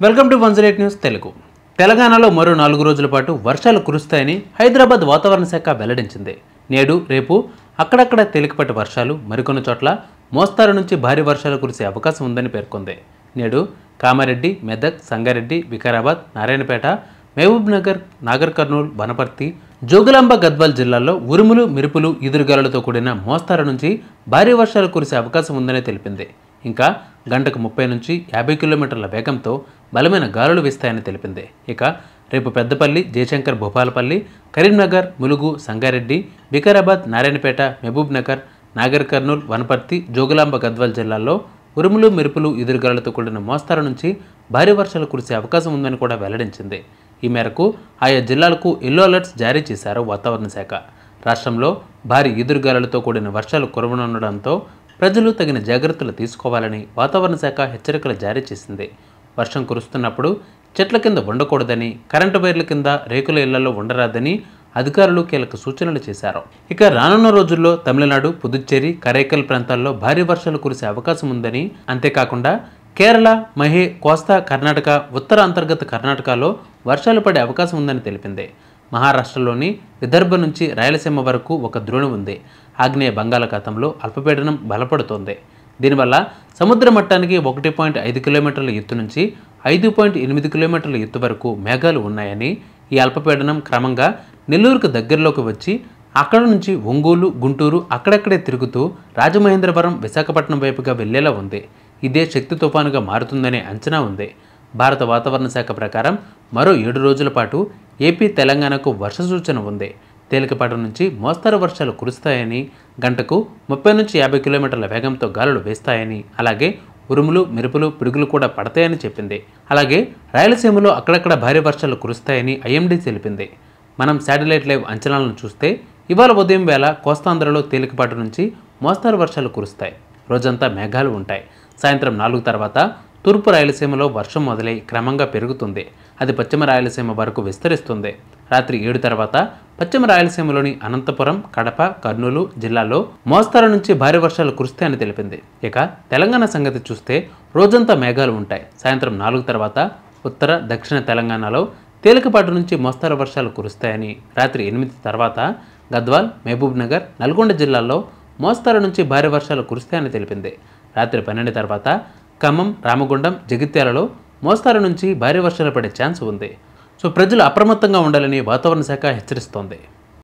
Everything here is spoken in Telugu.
Welcome to 108 news Telugu. తెలంగాణలో మరో 4 రోజుల పాటు వర్షాలు కురుస్తాయని హైదరాబాద్ వాతావరణ శాఖ వెల్లడించింది. నేడు రేపు అక్కడక్కడ తేలికపాటి వర్షాలు, మరికొన్ని చోట్ల మోస్తారు నుంచి భారీ వర్షాలు కురిసే అవకాశం ఉందని పేర్కొంది. నేడు కామారెడ్డి, మెదక్, సంగారెడ్డి, వికారాబాద్, నారాయణపేట, మహబూబ్నగర్, నాగర్ కర్నూల్, వనపర్తి, జోగులాంబ, గద్వాల్ జిల్లాల్లో ఉరుములు, మెరుపులు, ఈదురుగాలులతో కూడిన మోస్తారు నుంచి భారీ వర్షాలు కురిసే అవకాశం ఉందని తెలిపింది. ఇంకా గంటకు 30 నుంచి 50 కిలోమీటర్ల వేగంతో బలమైన గాలులు వీస్తాయని తెలిపింది. ఇక రేపు పెద్దపల్లి, జయశంకర్, భూపాలపల్లి, కరీంనగర్, ములుగు, సంగారెడ్డి, వికారాబాద్, నారాయణపేట, మహబూబ్నగర్, నాగర్ కర్నూల్, వనపర్తి, జోగులాంబ, గద్వాల్ జిల్లాల్లో ఉరుములు, మెరుపులు, ఈదురుగాలులతో కూడిన మోస్తారు నుంచి భారీ వర్షాలు కురిసే అవకాశం ఉందని కూడా వెల్లడించింది. ఈ మేరకు ఆయా జిల్లాలకు ఎల్లో అలర్ట్స్ జారీ చేశారు వాతావరణ శాఖ. రాష్ట్రంలో భారీ ఈదురుగాలులతో కూడిన వర్షాలు కురవనుండడంతో ప్రజలు తగిన జాగ్రత్తలు తీసుకోవాలని వాతావరణ శాఖ హెచ్చరికలు జారీ చేసింది. వర్షం కురుస్తున్నప్పుడు చెట్ల కింద ఉండకూడదని, కరెంటు వైర్ల కింద, రేకుల ఇళ్లలో ఉండరాదని అధికారులు కీలక సూచనలు చేశారు. ఇక రానున్న రోజుల్లో తమిళనాడు, పుదుచ్చేరి, కరైకల్ ప్రాంతాల్లో భారీ వర్షాలు కురిసే అవకాశం ఉందని, అంతేకాకుండా కేరళ, మహే, కోస్తా, కర్ణాటక, ఉత్తర అంతర్గత కర్ణాటకలో వర్షాలు పడే అవకాశం ఉందని తెలిపింది. మహారాష్ట్రలోని విదర్భ నుంచి రాయలసీమ వరకు ఒక ద్రోణి ఉంది. ఆగ్నేయ బంగాళాఖాతంలో అల్పపీడనం బలపడుతోంది. దీనివల్ల సముద్ర మట్టానికి 1.5 కిలోమీటర్ల ఎత్తు నుంచి 5.8 కిలోమీటర్ల ఎత్తు వరకు మేఘాలు ఉన్నాయని, ఈ అల్పపీడనం క్రమంగా నెల్లూరుకు దగ్గరలోకి వచ్చి అక్కడ నుంచి ఒంగోలు, గుంటూరు అక్కడక్కడే తిరుగుతూ రాజమహేంద్రవరం, విశాఖపట్నం వైపుగా వెళ్లేలా ఉంది. ఇదే శక్తి తుఫానుగా మారుతుందనే అంచనా ఉంది. భారత వాతావరణ శాఖ ప్రకారం మరో 7 రోజుల పాటు ఏపీ, తెలంగాణకు వర్ష సూచన ఉంది. తేలికపాటి నుంచి మోస్తరు వర్షాలు కురుస్తాయని, గంటకు 30 నుంచి 50 కిలోమీటర్ల వేగంతో గాలులు వేస్తాయని, అలాగే ఉరుములు, మెరుపులు, పిడుగులు కూడా పడతాయని చెప్పింది. అలాగే రాయలసీమలో అక్కడక్కడ భారీ వర్షాలు కురుస్తాయని ఐఎండీ తెలిపింది. మనం శాటిలైట్ లైవ్ అంచనాలను చూస్తే ఇవాళ ఉదయం వేళ కోస్తాంధ్రలో తేలికపాటి నుంచి మోస్తరు వర్షాలు కురుస్తాయి. రోజంతా మేఘాలు ఉంటాయి. సాయంత్రం 4 తర్వాత తూర్పు రాయలసీమలో వర్షం మొదలై క్రమంగా పెరుగుతుంది. అది పశ్చిమ రాయలసీమ వరకు విస్తరిస్తుంది. రాత్రి 7 తర్వాత పశ్చిమ రాయలసీమలోని అనంతపురం, కడప, కర్నూలు జిల్లాల్లో మోస్తరు నుంచి భారీ వర్షాలు కురుస్తాయని తెలిపింది. ఇక తెలంగాణ సంగతి చూస్తే రోజంతా మేఘాలు ఉంటాయి. సాయంత్రం 4 తర్వాత ఉత్తర, దక్షిణ తెలంగాణలో తేలికపాటి నుంచి మోస్తరు వర్షాలు కురుస్తాయని, రాత్రి 8 తర్వాత గద్వాల్, మహబూబ్నగర్, నల్గొండ జిల్లాల్లో మోస్తరు నుంచి భారీ వర్షాలు కురుస్తాయని తెలిపింది. రాత్రి 12 తర్వాత ఖమ్మం, రామగుండం, జగిత్యాలలో మోస్తరు నుంచి భారీ వర్షాలు పడే ఛాన్స్ ఉంది. సో ప్రజలు అప్రమత్తంగా ఉండాలని వాతావరణ శాఖ హెచ్చరిస్తోంది.